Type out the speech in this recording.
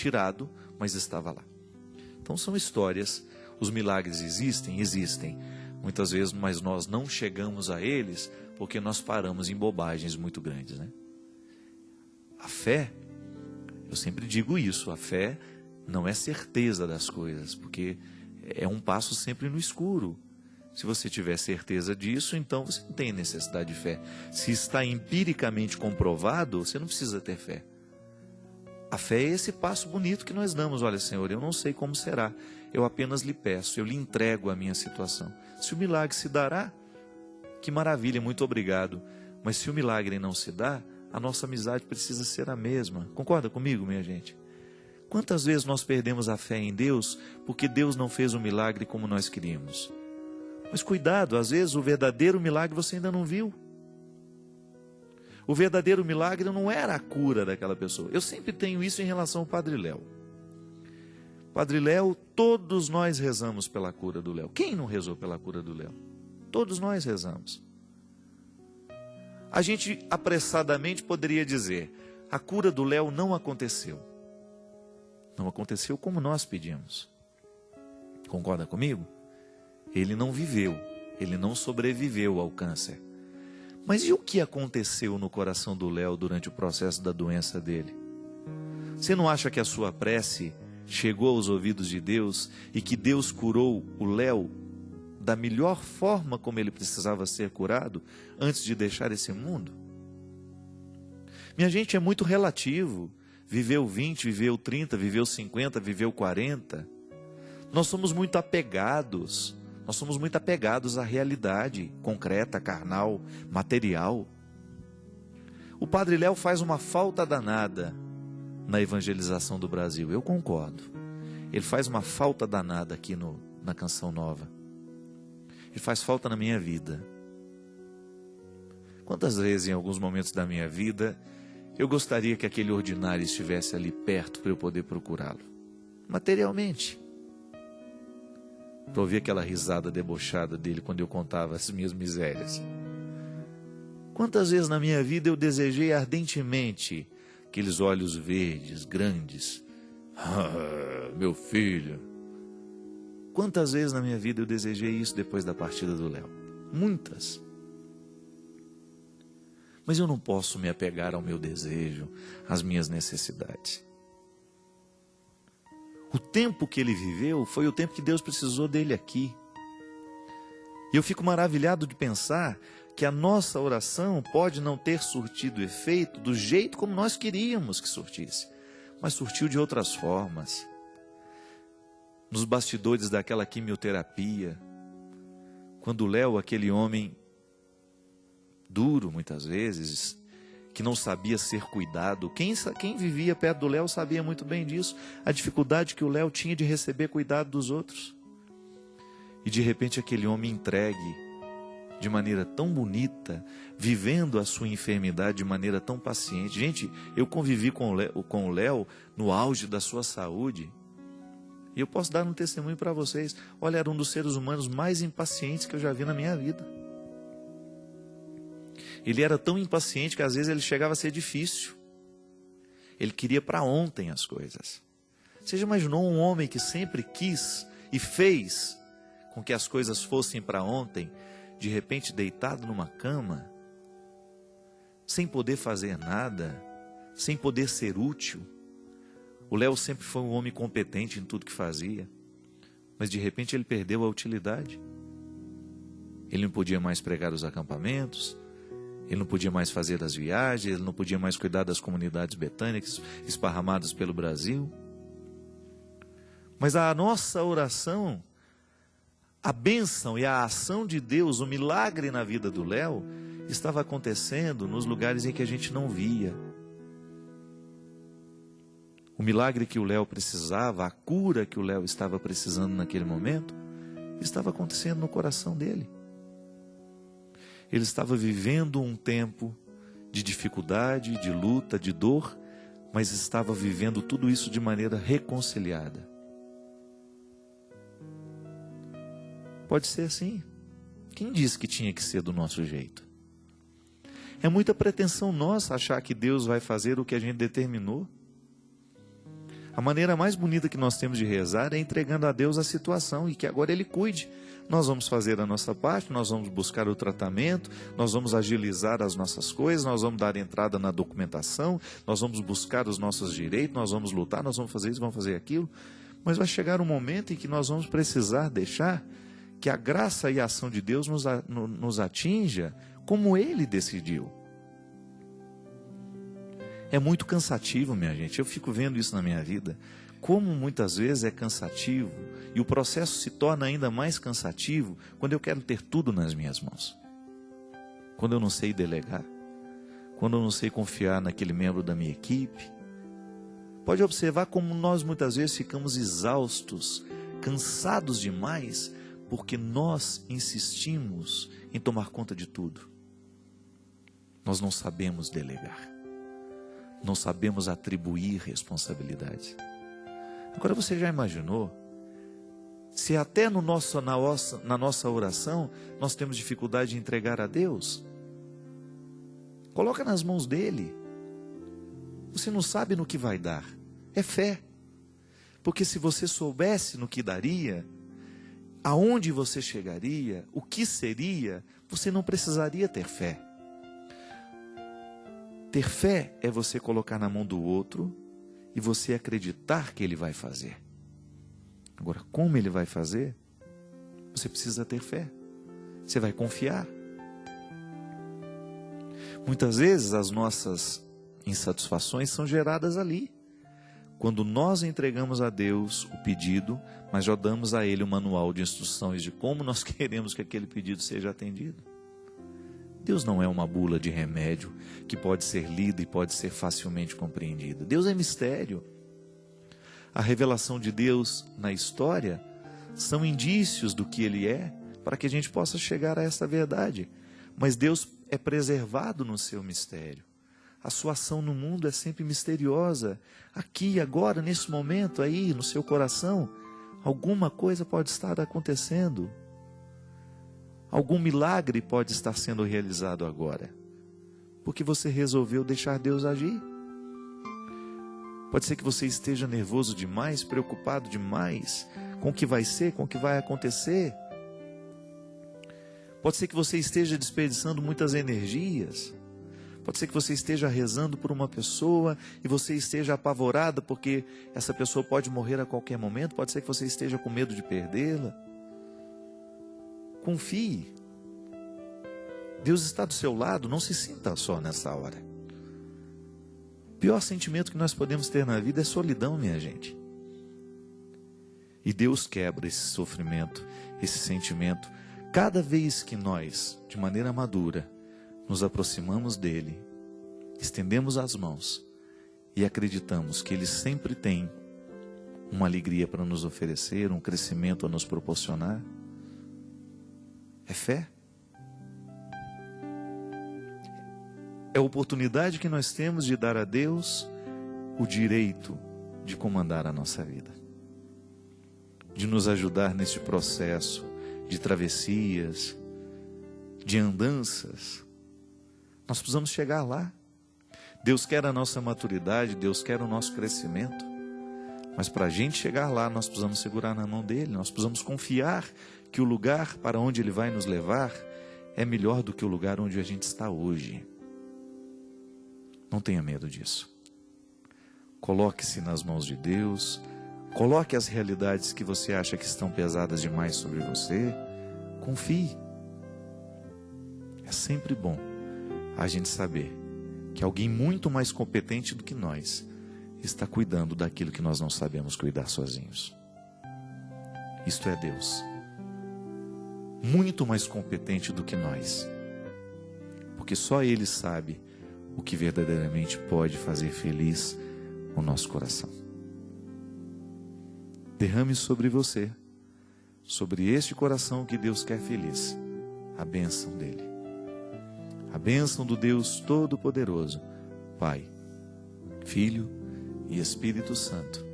tirado, mas estava lá. Então são histórias, os milagres existem, existem. Muitas vezes, mas nós não chegamos a eles porque nós paramos em bobagens muito grandes, né? A fé, eu sempre digo isso, a fé não é certeza das coisas, porque é um passo sempre no escuro. Se você tiver certeza disso, então você não tem necessidade de fé. Se está empiricamente comprovado, você não precisa ter fé. A fé é esse passo bonito que nós damos. Olha, Senhor, eu não sei como será, eu apenas lhe peço, eu lhe entrego a minha situação. Se o milagre se dará, que maravilha, muito obrigado. Mas se o milagre não se dá, a nossa amizade precisa ser a mesma. Concorda comigo, minha gente? Quantas vezes nós perdemos a fé em Deus porque Deus não fez o milagre como nós queríamos? Mas cuidado, às vezes o verdadeiro milagre você ainda não viu. O verdadeiro milagre não era a cura daquela pessoa. Eu sempre tenho isso em relação ao Padre Léo. Padre Léo, todos nós rezamos pela cura do Léo. Quem não rezou pela cura do Léo? Todos nós rezamos. A gente apressadamente poderia dizer, a cura do Léo não aconteceu. Não aconteceu como nós pedimos. Concorda comigo? Ele não viveu, ele não sobreviveu ao câncer. Mas e o que aconteceu no coração do Léo durante o processo da doença dele? Você não acha que a sua prece chegou aos ouvidos de Deus e que Deus curou o Léo da melhor forma como ele precisava ser curado antes de deixar esse mundo? Minha gente, é muito relativo. Viveu 20, viveu 30, viveu 50, viveu 40. Nós somos muito apegados. Nós somos muito apegados à realidade concreta, carnal, material. O Padre Léo faz uma falta danada na evangelização do Brasil, eu concordo. Ele faz uma falta danada aqui na Canção Nova. Ele faz falta na minha vida. Quantas vezes em alguns momentos da minha vida eu gostaria que aquele ordinário estivesse ali perto para eu poder procurá-lo, materialmente. Para ouvir aquela risada debochada dele quando eu contava as minhas misérias. Quantas vezes na minha vida eu desejei ardentemente aqueles olhos verdes, grandes. Ah, meu filho. Quantas vezes na minha vida eu desejei isso depois da partida do Léo? Muitas. Mas eu não posso me apegar ao meu desejo, às minhas necessidades. O tempo que ele viveu foi o tempo que Deus precisou dele aqui. E eu fico maravilhado de pensar que a nossa oração pode não ter surtido efeito do jeito como nós queríamos que surtisse, mas surtiu de outras formas. Nos bastidores daquela quimioterapia, quando o Léo, aquele homem duro muitas vezes, que não sabia ser cuidado, quem vivia perto do Léo sabia muito bem disso, a dificuldade que o Léo tinha de receber cuidado dos outros. E de repente aquele homem entregue de maneira tão bonita, vivendo a sua enfermidade de maneira tão paciente. Gente, eu convivi com o Léo no auge da sua saúde, e eu posso dar um testemunho para vocês. Olha, era um dos seres humanos mais impacientes que eu já vi na minha vida. Ele era tão impaciente que às vezes ele chegava a ser difícil. Ele queria para ontem as coisas. Você já imaginou um homem que sempre quis e fez com que as coisas fossem para ontem, de repente deitado numa cama, sem poder fazer nada, sem poder ser útil? O Léo sempre foi um homem competente em tudo que fazia, mas de repente ele perdeu a utilidade. Ele não podia mais pregar os acampamentos, ele não podia mais fazer as viagens, ele não podia mais cuidar das comunidades betânicas esparramadas pelo Brasil. Mas a nossa oração, a bênção e a ação de Deus, o milagre na vida do Léo, estava acontecendo nos lugares em que a gente não via. O milagre que o Léo precisava, a cura que o Léo estava precisando naquele momento, estava acontecendo no coração dele. Ele estava vivendo um tempo de dificuldade, de luta, de dor, mas estava vivendo tudo isso de maneira reconciliada. Pode ser assim. Quem disse que tinha que ser do nosso jeito? É muita pretensão nossa achar que Deus vai fazer o que a gente determinou. A maneira mais bonita que nós temos de rezar é entregando a Deus a situação e que agora Ele cuide. Nós vamos fazer a nossa parte, nós vamos buscar o tratamento, nós vamos agilizar as nossas coisas, nós vamos dar entrada na documentação, nós vamos buscar os nossos direitos, nós vamos lutar, nós vamos fazer isso, vamos fazer aquilo. Mas vai chegar um momento em que nós vamos precisar deixar que a graça e a ação de Deus nos atinja como Ele decidiu. É muito cansativo, minha gente. Eu fico vendo isso na minha vida. Como muitas vezes é cansativo. E o processo se torna ainda mais cansativo quando eu quero ter tudo nas minhas mãos. Quando eu não sei delegar. Quando eu não sei confiar naquele membro da minha equipe. Pode observar como nós muitas vezes ficamos exaustos, cansados demais, porque nós insistimos em tomar conta de tudo. Nós não sabemos delegar. Não sabemos atribuir responsabilidades. Agora você já imaginou? Se até na nossa oração nós temos dificuldade de entregar a Deus, coloca nas mãos dele. Você não sabe no que vai dar. É fé. Porque se você soubesse no que daria, aonde você chegaria, o que seria, você não precisaria ter fé. Ter fé é você colocar na mão do outro e você acreditar que ele vai fazer. Agora, como ele vai fazer? Você precisa ter fé. Você vai confiar. Muitas vezes as nossas insatisfações são geradas ali. Quando nós entregamos a Deus o pedido, mas já damos a Ele o manual de instruções de como nós queremos que aquele pedido seja atendido. Deus não é uma bula de remédio que pode ser lida e pode ser facilmente compreendida. Deus é mistério. A revelação de Deus na história são indícios do que Ele é, para que a gente possa chegar a essa verdade. Mas Deus é preservado no seu mistério. A sua ação no mundo é sempre misteriosa. Aqui, agora, nesse momento, aí, no seu coração, alguma coisa pode estar acontecendo. Algum milagre pode estar sendo realizado agora, porque você resolveu deixar Deus agir. Pode ser que você esteja nervoso demais, preocupado demais com o que vai ser, com o que vai acontecer. Pode ser que você esteja desperdiçando muitas energias. Pode ser que você esteja rezando por uma pessoa e você esteja apavorada porque essa pessoa pode morrer a qualquer momento. Pode ser que você esteja com medo de perdê-la. Confie. Deus está do seu lado, não se sinta só nessa hora. O pior sentimento que nós podemos ter na vida é solidão, minha gente. E Deus quebra esse sofrimento, esse sentimento, cada vez que nós, de maneira madura, nos aproximamos dele, estendemos as mãos e acreditamos que ele sempre tem uma alegria para nos oferecer, um crescimento a nos proporcionar. É fé. É a oportunidade que nós temos de dar a Deus o direito de comandar a nossa vida, de nos ajudar neste processo de travessias, de andanças. Nós precisamos chegar lá. Deus quer a nossa maturidade, Deus quer o nosso crescimento. Mas para a gente chegar lá, nós precisamos segurar na mão dele, nós precisamos confiar que o lugar para onde ele vai nos levar é melhor do que o lugar onde a gente está hoje. Não tenha medo disso. Coloque-se nas mãos de Deus, coloque as realidades que você acha que estão pesadas demais sobre você, confie. É sempre bom a gente saber que alguém muito mais competente do que nós está cuidando daquilo que nós não sabemos cuidar sozinhos. Isto é Deus. Muito mais competente do que nós. Porque só Ele sabe o que verdadeiramente pode fazer feliz o nosso coração. Derrame sobre você, sobre este coração que Deus quer feliz, a bênção dEle. A bênção do Deus Todo-Poderoso, Pai, Filho e Espírito Santo,